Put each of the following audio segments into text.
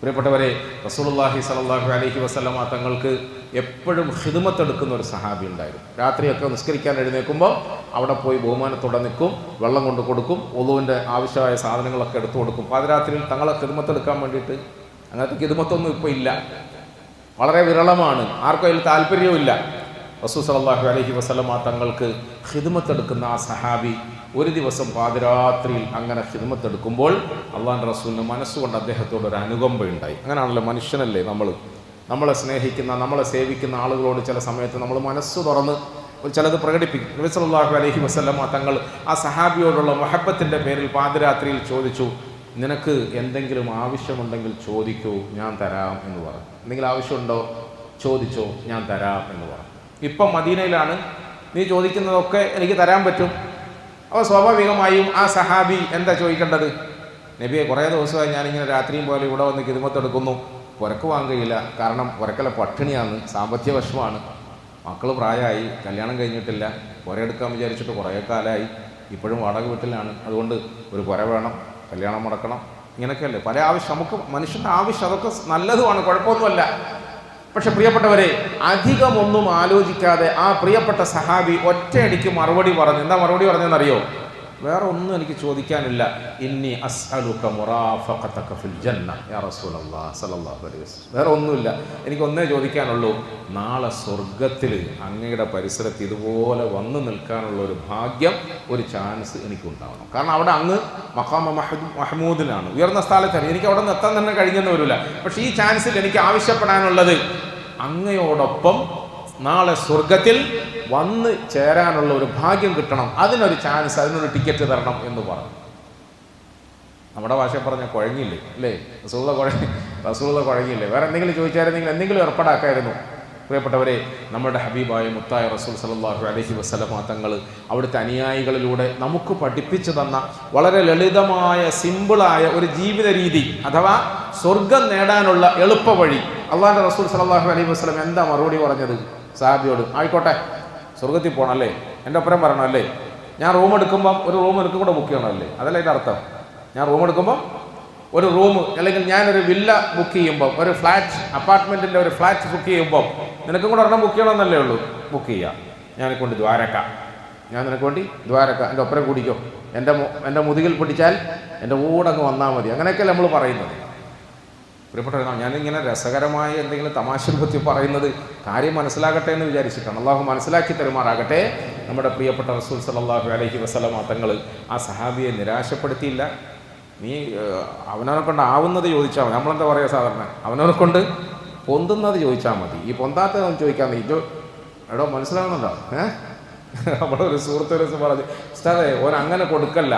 പ്രിയപ്പെട്ടവരെ, റസൂലുള്ളാഹി സ്വല്ലല്ലാഹു അലൈഹി വസല്ലമ തങ്ങൾക്ക് എപ്പോഴും ഖിദ്മത്തെടുക്കുന്ന ഒരു സഹാബി ഉണ്ടായിരുന്നു. രാത്രിയൊക്കെ നിസ്കരിക്കാൻ എഴുന്നേൽക്കുമ്പോൾ അവിടെ പോയി ബഹുമാനത്തോടെ നിൽക്കും, വെള്ളം കൊണ്ട് കൊടുക്കും, വുളുവിൻ്റെ ആവശ്യമായ സാധനങ്ങളൊക്കെ എടുത്തു കൊടുക്കും. പാതിരാത്രിയിൽ തങ്ങളെ ഖിദ്മത്തെടുക്കാൻ വേണ്ടിയിട്ട്. അങ്ങനത്തെ ഖിദ്മത്തൊന്നും ഇപ്പോൾ ഇല്ല, വളരെ വിരളമാണ്, ആർക്കും അതിൽ താല്പര്യവുമില്ല. റസൂൽ സ്വല്ലല്ലാഹു അലൈഹി വസല്ലമ തങ്ങൾക്ക് ഖിദ്മത്തെടുക്കുന്ന ആ സഹാബി ഒരു ദിവസം പാതിരാത്രിയിൽ അങ്ങനെ ഖിദ്മത്തെടുക്കുമ്പോൾ അള്ളാഹുവിൻ്റെ റസൂലിന് മനസ്സുകൊണ്ട് അദ്ദേഹത്തോട് ഒരു അനുകമ്പയുണ്ടായി. അങ്ങനെയാണല്ലോ മനുഷ്യനല്ലേ നമ്മളെ സ്നേഹിക്കുന്ന, നമ്മളെ സേവിക്കുന്ന ആളുകളോട് ചില സമയത്ത് നമ്മൾ മനസ്സ് തുറന്ന് ചിലത് പ്രകടിപ്പിക്കും. നബി സല്ലല്ലാഹു അലൈഹി വസല്ലമ തങ്ങൾ ആ സഹാബിയോടുള്ള മുഹബ്ബത്തിൻ്റെ പേരിൽ പാതിരാത്രിയിൽ ചോദിച്ചു, നിനക്ക് എന്തെങ്കിലും ആവശ്യമുണ്ടെങ്കിൽ ചോദിക്കൂ, ഞാൻ തരാം എന്ന് പറഞ്ഞു. എന്തെങ്കിലും ആവശ്യമുണ്ടോ ചോദിച്ചോ, ഞാൻ തരാം എന്ന് പറഞ്ഞു. ഇപ്പം മദീനയിലാണ്, നീ ചോദിക്കുന്നതൊക്കെ എനിക്ക് തരാൻ പറ്റും. അപ്പോൾ സ്വാഭാവികമായും ആ സഹാബി എന്താ ചോദിക്കേണ്ടത്? നബിയെ, കുറേ ദിവസമായി ഞാനിങ്ങനെ രാത്രിയും പോലെ ഇവിടെ വന്ന് ഖിദ്മത്തെടുക്കുന്നു, പുരക്ക് വാങ്ങാൻ കഴിയില്ല, കാരണം പുരക്കല പട്ടിണിയാണ്, സാമ്പത്തിക വിഷമമാണ്, മക്കൾ പ്രായമായി, കല്യാണം കഴിഞ്ഞിട്ടില്ല, പുരയെടുക്കാൻ വിചാരിച്ചിട്ട് കുറേ കാലമായി, ഇപ്പോഴും വാടക വീട്ടിലാണ്, അതുകൊണ്ട് ഒരു പുര വേണം, കല്യാണം മുടക്കണം, ഇങ്ങനെയൊക്കെയല്ലേ പല ആവശ്യം. നമുക്ക് മനുഷ്യൻ്റെ ആവശ്യം അതൊക്കെ നല്ലതുമാണ്, കുഴപ്പമൊന്നുമല്ല. പക്ഷെ പ്രിയപ്പെട്ടവരെ, അധികമൊന്നും ആലോചിക്കാതെ ആ പ്രിയപ്പെട്ട സഹാബി ഒറ്റയടിക്ക് മറുപടി പറഞ്ഞു. എന്താ മറുപടി പറഞ്ഞതെന്നറിയോ? വേറെ ഒന്നും എനിക്ക് ചോദിക്കാനില്ല. ഇന്നി അസ്അലുക മുറാഫഖതക ഫിൽ ജന്ന യാ റസൂലല്ലാഹ് സ്വല്ലല്ലാഹു അലൈഹി വസല്ലം. വേറെ ഒന്നുമില്ല, എനിക്ക് ഒന്നേ ചോദിക്കാനുള്ളൂ, നാളെ സ്വർഗത്തിൽ അങ്ങയുടെ പരിസരത്ത് ഇതുപോലെ വന്നു നിൽക്കാനുള്ള ഒരു ഭാഗ്യം, ഒരു ചാൻസ് എനിക്കുണ്ടാവണം. കാരണം അവിടെ അങ്ങ് മഖാമ മഹ്മൂദിലാണ്, ഉയർന്ന സ്ഥലത്താണ്, എനിക്ക് അവിടെ നിന്ന് എത്താൻ തന്നെ കഴിഞ്ഞെന്ന് വരില്ല. പക്ഷേ ഈ ചാൻസിൽ എനിക്ക് ആവശ്യപ്പെടാനുള്ളത് അങ്ങയോടൊപ്പം നാളെ സ്വർഗത്തിൽ വന്ന് ചേരാനുള്ള ഒരു ഭാഗ്യം കിട്ടണം, അതിനൊരു ചാൻസ്, അതിനൊരു ടിക്കറ്റ് തരണം എന്ന് പറഞ്ഞു. നമ്മുടെ ഭാഷ പറഞ്ഞ കുഴങ്ങില്ലേ അല്ലേ? റസൂലുള്ള കുഴങ്ങില്ലേ? വേറെ എന്തെങ്കിലും ചോദിച്ചായിരുന്നെങ്കിൽ എന്തെങ്കിലും ഏർപ്പാടാക്കായിരുന്നു. പ്രിയപ്പെട്ടവരെ, നമ്മുടെ ഹബീബായ മുത്തായ റസൂൽ സല്ലല്ലാഹു അലൈഹി വസല്ലമ തങ്ങൾ അവിടുത്തെ അനുയായികളിലൂടെ നമുക്ക് പഠിപ്പിച്ചു തന്ന വളരെ ലളിതമായ, സിമ്പിളായ ഒരു ജീവിത രീതി, അഥവാ സ്വർഗം നേടാനുള്ള എളുപ്പ വഴി, അള്ളാഹുവിൻ്റെ റസൂൽ സല്ലല്ലാഹു അലൈഹി വസല്ലം എന്താ മറുപടി പറഞ്ഞത് സഹാബിയോട്? ആയിക്കോട്ടെ, സ്വർഗത്തിൽ പോകണം അല്ലേ, എൻ്റെ ഒപ്പരം പറയണം അല്ലേ, ഞാൻ റൂം എടുക്കുമ്പം ഒരു റൂം എനിക്ക് കൂടെ ബുക്ക് ചെയ്യണം അല്ലേ, അതല്ല അതിൻ്റെ അർത്ഥം. ഞാൻ റൂം എടുക്കുമ്പം ഒരു റൂം, അല്ലെങ്കിൽ ഞാനൊരു വില്ല ബുക്ക് ചെയ്യുമ്പം, ഒരു ഫ്ലാറ്റ്, അപ്പാർട്ട്മെൻറ്റിൻ്റെ ഒരു ഫ്ലാറ്റ് ബുക്ക് ചെയ്യുമ്പം നിനക്കും കൂടെ ഒരെണ്ണം ബുക്ക് ചെയ്യണമെന്നല്ലേ ഉള്ളൂ, ബുക്ക് ചെയ്യുക. ഞാൻ നിനക്ക് വേണ്ടി ദ്വാരക്ക, എൻ്റെ ഒപ്പരം കൂടിക്കോ, എൻ്റെ മുതുകിൽ പിടിച്ചാൽ എൻ്റെ കൂടെ അങ്ങ് വന്നാൽ മതി, അങ്ങനെയൊക്കെയല്ലേ നമ്മൾ പറയുന്നത്. പ്രിയപ്പെട്ടവർ, ഞാനിങ്ങനെ രസകരമായ എന്തെങ്കിലും തമാശ രൂപത്തിൽ പറയുന്നത് കാര്യം മനസ്സിലാകട്ടെ എന്ന് വിചാരിച്ചിട്ടാണ്. അള്ളാഹു മനസ്സിലാക്കി തരുമാറാകട്ടെ. നമ്മുടെ പ്രിയപ്പെട്ട റസൂൽ സല്ലല്ലാഹു അലൈഹി വസല്ലമ തങ്ങൾ ആ സഹാബിയെ നിരാശപ്പെടുത്തിയില്ല. നീ അവനവനെ കൊണ്ട് ആവുന്നത് ചോദിച്ചാൽ മതി. നമ്മളെന്താ പറയുക സാധാരണ, അവനവനെ കൊണ്ട് പൊന്തുന്നത് ചോദിച്ചാൽ മതി, ഈ പൊന്താത്തതൊന്നും ചോദിക്കാൻ നീ എടോ മനസ്സിലാവുന്നുണ്ടോ? നമ്മുടെ ഒരു സുഹൃത്ത് ഒരു ദിവസം പറഞ്ഞു, ഉസ്താദേ, ഓൻ അങ്ങനെ കൊടുക്കല്ല,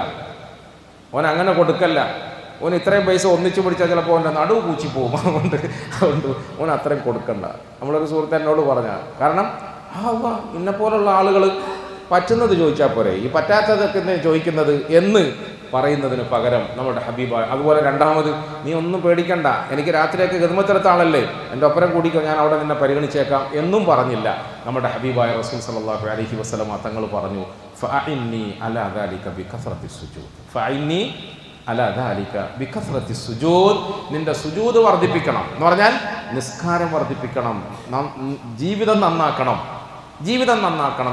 ഓൻ ഇത്രയും പൈസ ഒന്നിച്ചു പിടിച്ചാൽ ചിലപ്പോൾ ഓൻ്റെ നടുവ് പൂച്ചി പോകും, അതുകൊണ്ട് ഓൻ അത്രയും കൊടുക്കണ്ട. നമ്മളൊരു സുഹൃത്ത് എന്നോട് പറഞ്ഞ, കാരണം ഇന്നെപ്പോലുള്ള ആളുകൾ പറ്റുന്നത് ചോദിച്ചാൽ പോരെ, ഈ പറ്റാത്തതൊക്കെ ചോദിക്കുന്നത് എന്ന് പറയുന്നതിന് പകരം നമ്മുടെ ഹബീബായ, അതുപോലെ രണ്ടാമത്, നീ ഒന്നും പേടിക്കണ്ട, എനിക്ക് രാത്രിയൊക്കെ ഖിദ്മത്തെടുത്ത ആളല്ലേ, എൻ്റെ ഒപ്പരം കൂടിക്കോ, ഞാൻ അവിടെ നിന്നെ പരിഗണിച്ചേക്കാം എന്നും പറഞ്ഞില്ല. നമ്മുടെ ഹബീബായ റസൂൽ സല്ലല്ലാഹു അലൈഹി വസല്ലമ തങ്ങൾ പറഞ്ഞു, ഫഅഇന്നി അലാ ദാലിക ബികസ്റത്തി സുജൂദ്, ഫഅഇന്നി അലാ ദാലിക ബികസ്റത്തി സുജൂദ്, നിന്റെ സുജൂദ് വർദ്ധിപ്പിക്കണം എന്ന് പറഞ്ഞാൽ നിസ്കാരം വർദ്ധിപ്പിക്കണം, ജീവിതം നന്നാക്കണം,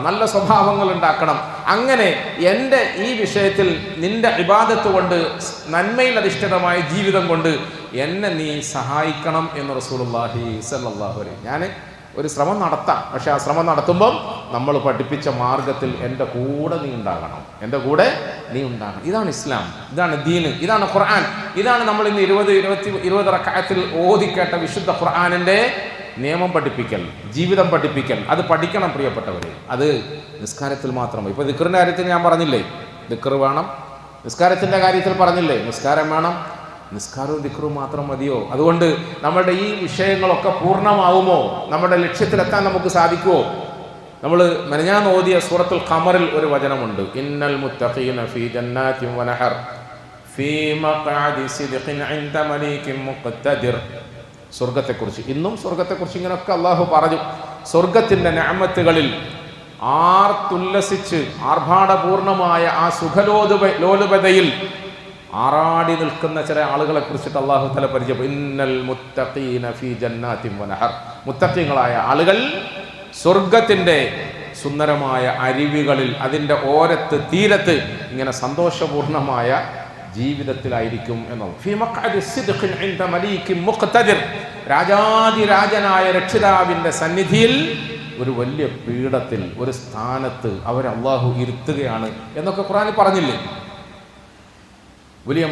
നല്ല സ്വഭാവങ്ങൾ ഉണ്ടാക്കണം. അങ്ങനെ എൻ്റെ ഈ വിഷയത്തിൽ നിന്റെ ഇബാദത്ത് കൊണ്ട്, നന്മയിൽ അധിഷ്ഠിതമായ ജീവിതം കൊണ്ട് എന്നെ നീ സഹായിക്കണം എന്ന് റസൂലുള്ളാഹി സ്വല്ലല്ലാഹു അലൈഹി. ഞാൻ ഒരു ശ്രമം നടത്താം, പക്ഷെ ആ ശ്രമം നടത്തുമ്പം നമ്മൾ പഠിപ്പിച്ച മാർഗത്തിൽ എൻ്റെ കൂടെ നീ ഉണ്ടാകണം. ഇതാണ് ഇസ്ലാം, ഇതാണ് ദീന്, ഇതാണ് ഖുർആൻ, ഇതാണ് നമ്മൾ ഇന്ന് 20 റക്അത്തിൽ ഓതിക്കേട്ട വിശുദ്ധ ഖുർആനിൻ്റെ നിയമം പഠിപ്പിക്കൽ, ജീവിതം പഠിപ്പിക്കൽ. അത് പഠിക്കണം പ്രിയപ്പെട്ടവരെ. അത് നിസ്കാരത്തിൽ മാത്രം. ഇപ്പോൾ ദിക്റിൻ്റെ കാര്യത്തിൽ ഞാൻ പറഞ്ഞില്ലേ, ദിക്ർ വേണം. നിസ്കാരത്തിൻ്റെ കാര്യത്തിൽ പറഞ്ഞില്ലേ, നിസ്കാരം വേണം. നിസ്കാരവും ദിക്റും മാത്രം മതിയോ? അതുകൊണ്ട് നമ്മുടെ ഈ വിഷയങ്ങളൊക്കെ പൂർണ്ണമാവുമോ? നമ്മുടെ ലക്ഷ്യത്തിലെത്താൻ നമുക്ക് സാധിക്കുമോ? നമ്മൾ മെനഞ്ഞാന്ന് ഓതിയ സൂറത്തുൽ ഖമറിൽ ഒരു വചനമുണ്ട്, ഇന്നൽ മുത്തഖീന ഫീ ജന്നാതിൻ വനഹർ ഫീ മഖഅദി സിദ്ഖിൻ ഇൻദ മലീകിൻ മുഖ്തദിർ. സ്വർഗത്തെക്കുറിച്ച്, ഇന്നും സ്വർഗത്തെക്കുറിച്ച് ഇങ്ങനെയൊക്കെ അള്ളാഹു പറഞ്ഞു. സ്വർഗത്തിൻ്റെ നിഅമത്തുകളിൽ ആർത്തുല്ലസിച്ച് ആർഭാടപൂർണമായ ആ സുഖലോലുപതയിൽ ആറാടി നിൽക്കുന്ന ചില ആളുകളെ കുറിച്ചിട്ട് അല്ലാഹു തആല പരിചയപ്പെടുത്തി. ഇന്നൽ മുത്തഖീന ഫീ ജന്നാത്തിൻ വനഹർ. മുത്തഖീങ്ങളായ ആളുകൾ സ്വർഗത്തിന്റെ സുന്ദരമായ അരുവികളിൽ, അതിൻ്റെ ഓരത്ത്, തീരത്ത് ഇങ്ങനെ സന്തോഷപൂർണമായ ജീവിതത്തിലായിരിക്കും എന്നത്. ഫീ മഖ്അദി സിദ്ഖിൻ ഇൻദ മലീകിൻ മുഖ്തദിർ. രാജാതിരാജനായ രക്ഷിതാവിൻ്റെ സന്നിധിയിൽ ഒരു വലിയ പീഠത്തിൽ, ഒരു സ്ഥാനത്ത് അവരെ അല്ലാഹു ഇരുത്തുകയാണ് എന്നൊക്കെ ഖുർആനിൽ പറഞ്ഞില്ലേ? വലിയ